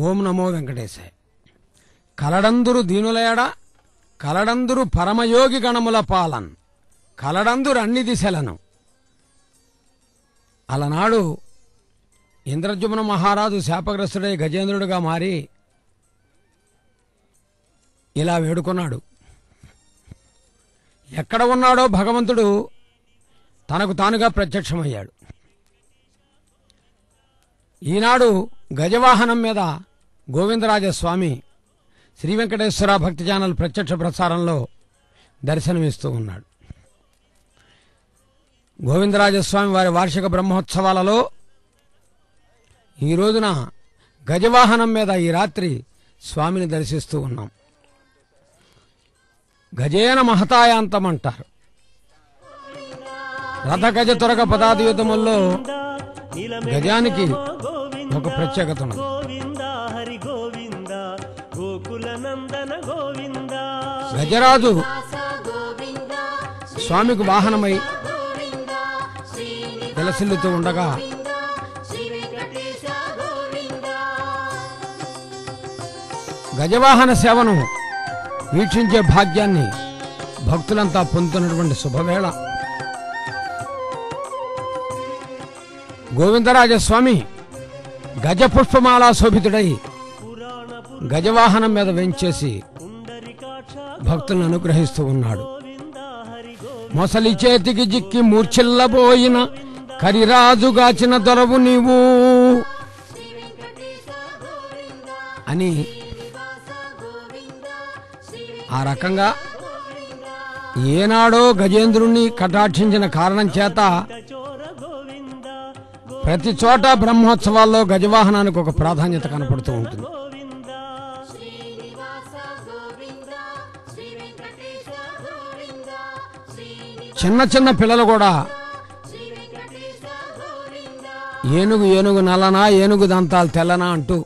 ఓం నమో వెంకటేశాయ. కలడందురు దీనులయడ కలడందురు పరమయోగి గణముల పాలన్ కలడందురు అన్ని దిశలను. అలనాడు ఇంద్రజుమ్న మహారాజు శాపగ్రస్తుడై గజేంద్రుడిగా మారి ఇలా వేడుకున్నాడు. ఎక్కడ ఉన్నాడో భగవంతుడు తనకు తానుగా ప్రత్యక్షమయ్యాడు. ఈనాడు గజవాహనం మీద గోవిందరాజస్వామి శ్రీ వెంకటేశ్వర భక్తి ఛానల్ ప్రత్యక్ష ప్రసారంలో దర్శనమిస్తూ ఉన్నాడు. గోవిందరాజస్వామి వారి వార్షిక బ్రహ్మోత్సవాలలో ఈ రోజున గజవాహనం మీద ఈ రాత్రి స్వామిని దర్శిస్తూ ఉన్నాం. గజేన మహతాయాంతం అంటారు. రథ గజ త్వరగ పదాది యుద్ధముల్లో గజానికి ఒక ప్రత్యేకత ఉన్నది. గజరాజు స్వామికి వాహనమై విలసిల్లుతూ ఉండగా గజవాహన సేవను వీక్షించే భాగ్యాన్ని భక్తులంతా పొందుతున్నటువంటి శుభవేళ గోవిందరాజస్వామి గజ పుష్పమాలా శోభితుడై గజవాహనం మీద వెంచేసి భక్తులను అనుగ్రహిస్తూ ఉన్నాడు. మొసలి చేతికి జిక్కి మూర్ఛిల్లబోయిన కరిరాజుగాచిన దొరవు నీవు అని ఆ రకంగా ఏనాడో గజేంద్రుణ్ణి కటాక్షించిన కారణం చేత ప్రతి చోట బ్రహ్మోత్సవాల్లో గజవాహనానికి ఒక ప్రాధాన్యత కనపడుతూ ఉంటుంది. చిన్న చిన్న పిల్లలు కూడా ఏనుగు ఏనుగు నల్లనా ఏనుగు దంతాలు తెల్లనా అంటూ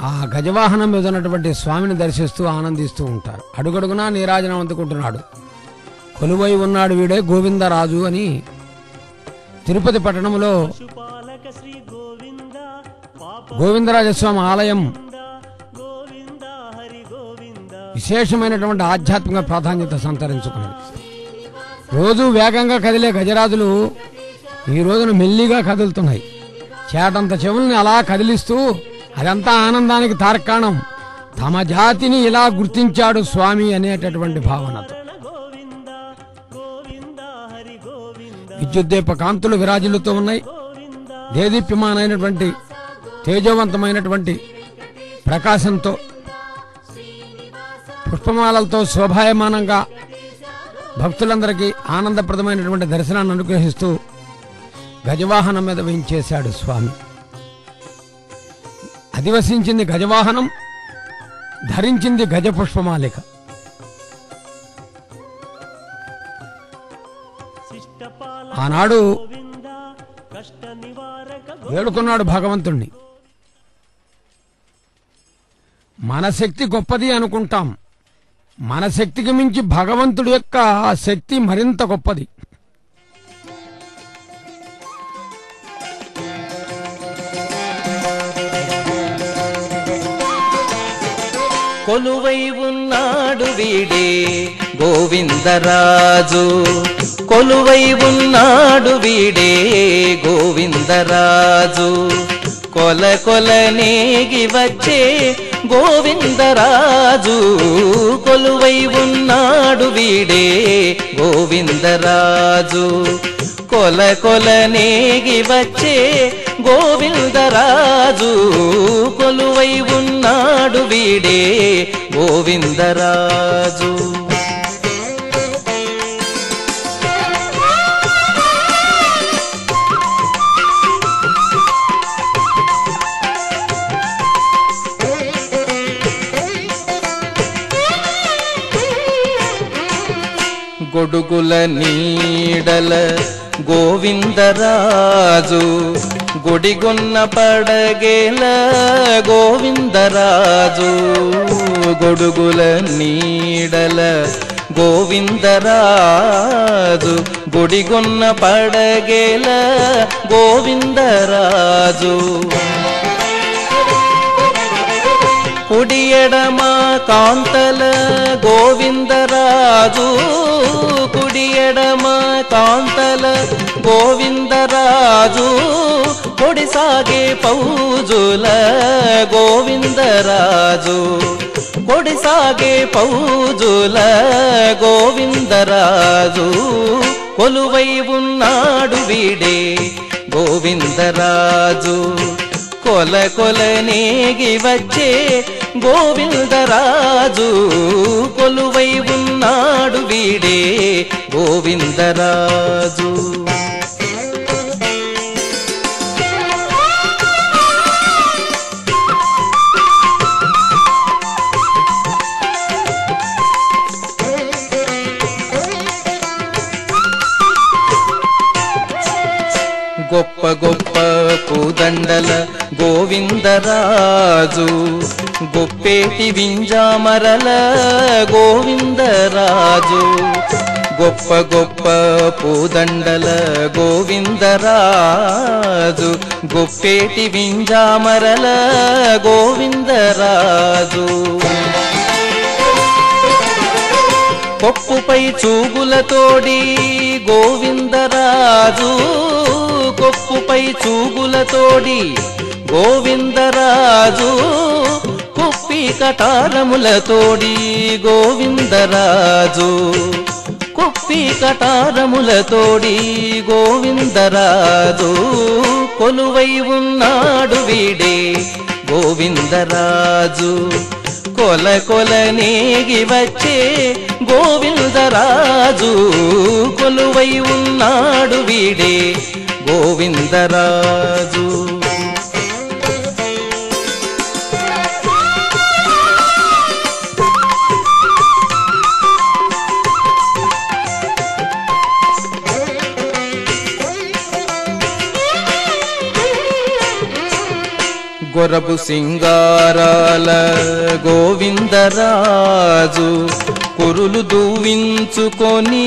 ఆ గజవాహనం మీద ఉన్నటువంటి స్వామిని దర్శిస్తూ ఆనందిస్తూ ఉంటారు. అడుగడుగునా నీరాజనం అందుకుంటున్నాడు. కొలువై ఉన్నాడు వీడే గోవిందరాజు అని తిరుపతి పట్టణంలో గోవిందరాజస్వామి ఆలయం విశేషమైనటువంటి ఆధ్యాత్మిక ప్రాధాన్యత సంతరించుకున్నది. రోజు వేగంగా కదిలే గజరాజులు ఈ రోజున మెల్లిగా కదులుతున్నాయి. చేటంత చెవుల్ని అలా కదిలిస్తూ అదంతా ఆనందానికి తార్కాణం. తమ జాతిని ఇలా గుర్తించాడు స్వామి అనేటటువంటి భావనతో విద్యుద్దీప కాంతులు విరాజిల్లుతూ ఉన్నాయి. దేదీప్యమానమైనటువంటి తేజవంతమైనటువంటి ప్రకాశంతో పుష్పమాలలతో శోభాయమానంగా భక్తులందరికీ ఆనందప్రదమైనటువంటి దర్శనాన్ని అనుగ్రహిస్తూ గజవాహనం మీద వేయించేశాడు స్వామి. అధివసించింది గజవాహనం, ధరించింది గజ పుష్పమాలిక. ఆనాడు వేడుకున్నాడు భగవంతుణ్ణి. మన శక్తి గొప్పది అనుకుంటాం, మన శక్తికి మించి భగవంతుడి యొక్క శక్తి మరింత గొప్పది. కొలువై ఉన్నాడు వీడే గోవిందరాజు, కొలువై ఉన్నాడు వీడే గోవిందరాజు, కొల కొల నేగి వచ్చే గోవిందరాజు, కొలువై ఉన్నాడు వీడే గోవిందరాజు, కొల కొల నేగి వచ్చే గోవిందరాజు, కొలువై ఉన్నాడు వీడే గోవిందరాజు. గొడుగుల నీడల గోవిందరాజు, గుడిగొన్న పడగేల గోవిందరాజు, గొడుగుల నీడల గోవిందరాజు గుడిగొన్న పడగేల గోవిందరాజు కుడి ఎడమ కాంతల గోవిందరాజు కుడి ఎడమ కాంతల గోవిందరాజు కొడిసాగే పౌజుల గోవిందరాజు కొడిసాగే పౌజుల గోవిందరాజు కొలువై ఉన్నాడు వీడే గోవిందరాజు కొల కొల నేగి వచ్చే గోవిందరాజు కొలువై ఉన్నాడు వీడే గోవిందరాజు గొప్ప గొప్ప పూదండల గోవిందరాజు గొప్పేటి వింజామరల గోవిందరాజు గొప్ప గొప్ప పూదండల గోవిందరాజు గొప్పేటి వింజామరల గోవిందరాజు కొప్పుపై చూగులతోడి గోవిందరాజు కొప్పుపై చూగులతోడి గోవిందరాజు కుప్పి కటారములతోడి గోవిందరాజు కుప్పి కటారములతోడి గోవిందరాజు కొలువై ఉన్నాడు వీడే గోవిందరాజు కొల కొల నేగి వచ్చే గోవిందరాజు కొలువై ఉన్నాడు వీడే గోవిందరాజు గొరబు సింగారాల గోవిందరాజు కురులు దూవించుకొని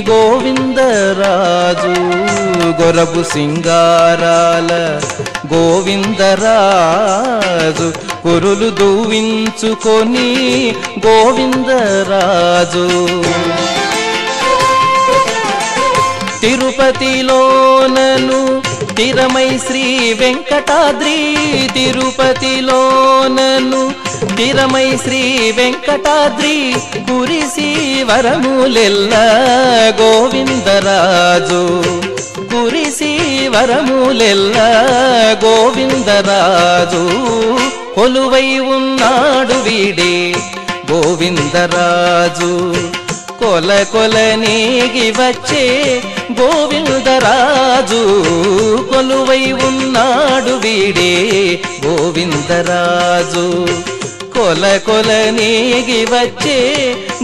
గోవిందరాజు గొరబు సింగారాల గోవిందరాజు కురులు దూవించుకొని గోవిందరాజు తిరుపతిలోనను తిరమై శ్రీ వెంకటాద్రి తిరుపతిలోనను తిరమై శ్రీ వెంకటాద్రి కురిసి వరములెల్ల గోవిందరాజు కురిసి వరములెల్ల గోవిందరాజు కొలువై ఉన్నాడు వీడే గోవిందరాజు కొల కొల నేగి వచ్చే గోవిందరాజు కొలువై ఉన్నాడు వీడే గోవిందరాజు కొల కొల నేగి వచ్చే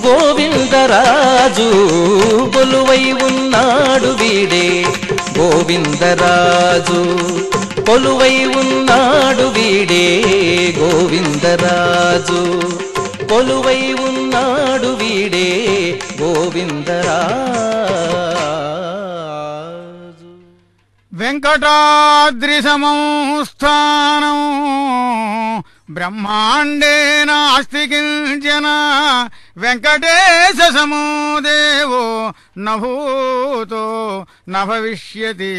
గోవిందరాజు కొలువై ఉన్నాడు వీడే గోవిందరాజు కొలువై ఉన్నాడు వీడే గోవిందరాజు కొలువై ఉన్నాడు వీడే గోవిందరాజు వెంకటాద్రి సంస్థానం బ్రహ్మాండే నాస్తి కించన వెంకటేశ సమో దేవో నభూతో నభవిష్యతి.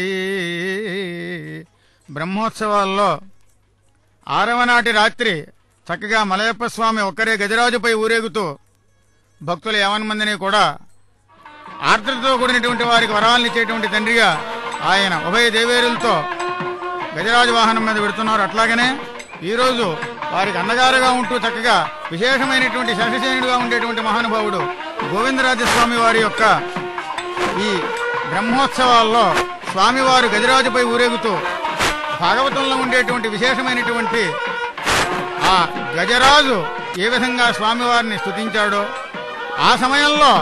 బ్రహ్మోత్సవాల్లో 6వ నాటి రాత్రి చక్కగా మలయప్ప స్వామి ఒక్కరే గజరాజుపై ఊరేగుతూ భక్తులు 50 మందిని కూడా ఆర్ద్రతతో కూడినటువంటి వారికి వరాలనిచ్చేటువంటి తండ్రిగా ఆయన ఉభయ దేవేరులతో గజరాజు వాహనం మీద పెడుతున్నారు. అట్లాగనే ఈరోజు వారికి అన్నగారుగా ఉంటూ చక్కగా విశేషమైనటువంటి శశిసేనుడుగా ఉండేటువంటి మహానుభావుడు గోవిందరాజస్వామి వారి యొక్క ఈ బ్రహ్మోత్సవాల్లో స్వామివారు గజరాజుపై ఊరేగుతూ భాగవతంలో ఉండేటువంటి విశేషమైనటువంటి ఆ గజరాజు ఏ విధంగా స్వామివారిని స్తుతించాడో ఆ సమయంలో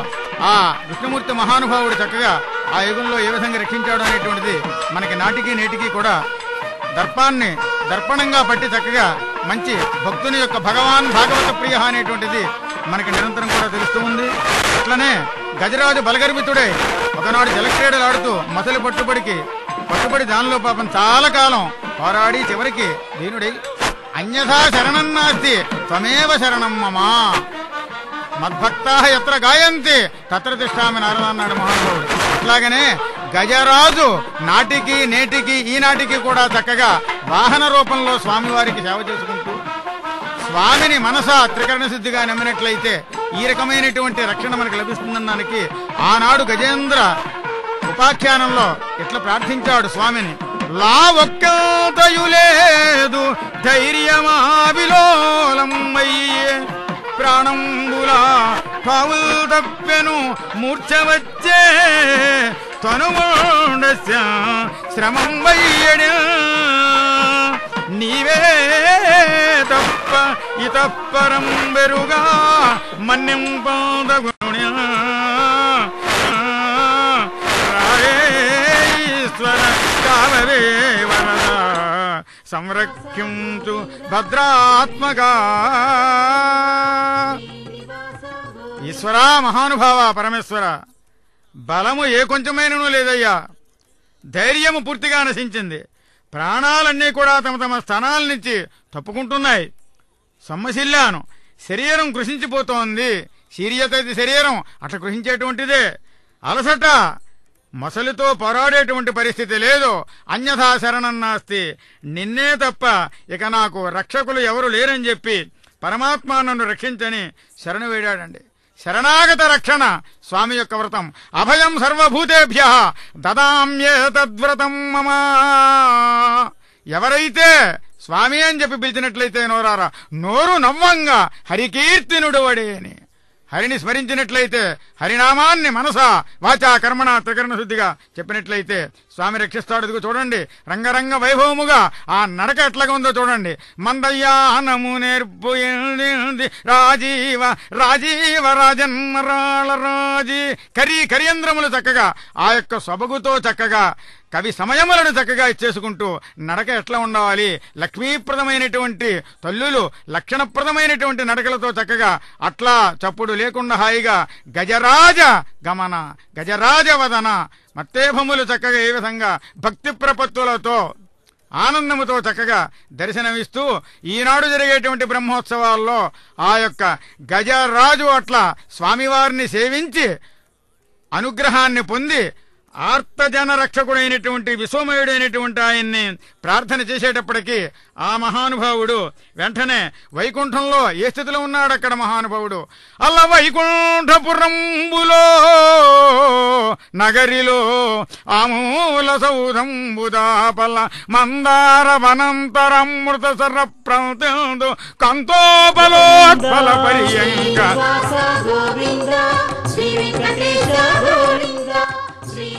ఆ విష్ణుమూర్తి మహానుభావుడు చక్కగా ఆ యుగంలో ఏ విధంగా రక్షించాడు అనేటువంటిది మనకి నాటికి నేటికి కూడా దర్పణంగా పట్టి చక్కగా మంచి భక్తుని యొక్క భగవాన్ భాగవత ప్రియ అనేటువంటిది మనకి నిరంతరం కూడా తెలుస్తూ ఉంది. అట్లనే అలానే గజరాజు బలగర్భితుడై ఒకనాడు జలక్రీడలాడుతూ మొసలి పట్టుబడి దానిలో పాపం చాలా కాలం పోరాడి చివరికి దీనుడై అన్యథా శరణం నాస్తి త్వమేవ శరణం మమా మద్భక్తా ఎత్ర గాయంతి తత్ర తిష్టామి నారద అన్నాడు మహానుభావుడు. అట్లాగనే గజరాజు నాటికి నేటికి ఈనాటికి కూడా చక్కగా వాహన రూపంలో స్వామివారికి సేవ చేసుకుంటూ స్వామిని మనస త్రికరణ శుద్ధిగా నమ్మినట్లయితే ఈ రకమైనటువంటి రక్షణ మనకు లభిస్తుందన్నానికి ఆనాడు గజేంద్ర ఉపాఖ్యానంలో ఇట్లా ప్రార్థించాడు స్వామిని. లా ఒక్కతయు లేదు ధైర్యమావిలోలమ్మయ్యే ప్రాణంబులా పావులు తప్పెను మూర్ఛ వచ్చే తనుముండస్య శ్రమం వయ్యడు నీవే తప్ప ఇతపరం బెరుగా మన్యం పాదగుణ్య రాయేశ్వర కావవే వరద సంరక్షించు భద్రాత్మగా. ఈశ్వరా మహానుభావ పరమేశ్వర, బలము ఏ కొంచెమైనను లేదయ్యా, ధైర్యము పూర్తిగా నశించింది, ప్రాణాలన్నీ కూడా తమ తమ స్థానాల నుంచి తప్పుకుంటున్నాయి, సొమ్మసిల్లాను, శరీరం కృషించిపోతోంది. శీర్యత శరీరం అట్లా కృషించేటువంటిదే. అలసట, మొసలితో పోరాడేటువంటి పరిస్థితి లేదు. అన్యథా శరణం నాస్తి, నిన్నే తప్ప ఇక నాకు రక్షకులు ఎవరు లేరని చెప్పి పరమాత్మ నన్ను రక్షించని శరణు వేడాడండి. శరణాగత రక్షణ స్వామి యొక్క వ్రతం. అభయం సర్వభూతేభ్య దదామ్యే తద్వ్రతం మమా. ఎవరైతే స్వామి అని చెప్పి పిలిచినట్లయితే నోరారా నోరు నవ్వంగా హరికీర్తినుడు వడేని హరిని స్మరించినట్లయితే, హరినామాన్ని మనస వాచా కర్మణ త్రికరణ శుద్ధిగా చెప్పినట్లయితే స్వామి రక్షిస్తాడు. ఇదిగో చూడండి, రంగరంగ వైభవముగా ఆ నడక ఎట్లాగా ఉందో చూడండి. మందయ్యానము నేర్పు రాజీవ రాజీవ రాజన్మరాళ రాజీ కరియంద్రములు చక్కగా ఆ యొక్క సొబగుతో చక్కగా కవి సమయములను చక్కగా ఇచ్చేసుకుంటూ నడక ఎట్లా ఉండాలి, లక్ష్మీప్రదమైనటువంటి తల్లులు లక్షణప్రదమైనటువంటి నడకలతో చక్కగా అట్లా చప్పుడు లేకుండా హాయిగా గజరాజ గమన గజరాజ వదన మత్తేభములు చక్కగా ఏ విధంగా భక్తి ప్రపత్తులతో ఆనందముతో చక్కగా దర్శనమిస్తూ ఈనాడు జరిగేటువంటి బ్రహ్మోత్సవాల్లో ఆ యొక్క గజరాజు అట్లా స్వామివారిని సేవించి అనుగ్రహాన్ని పొంది ఆర్తజన రక్షకుడైనటువంటి విశ్వమయుడైనటువంటి ఆయన్ని ప్రార్థన చేసేటప్పటికీ ఆ మహానుభావుడు వెంటనే వైకుంఠంలో ఏ స్థితిలో ఉన్నాడు అక్కడ మహానుభావుడు అల్ల వైకుంఠపురంబులో నగరిలో ఆమూల సౌధంబుదాపల మందార వనంతరమృత సర ప్రౌదు కంతోపలోత్పల పర్యంక గోవింద శ్రీ వెంకటేశ గోవింద శ్రీ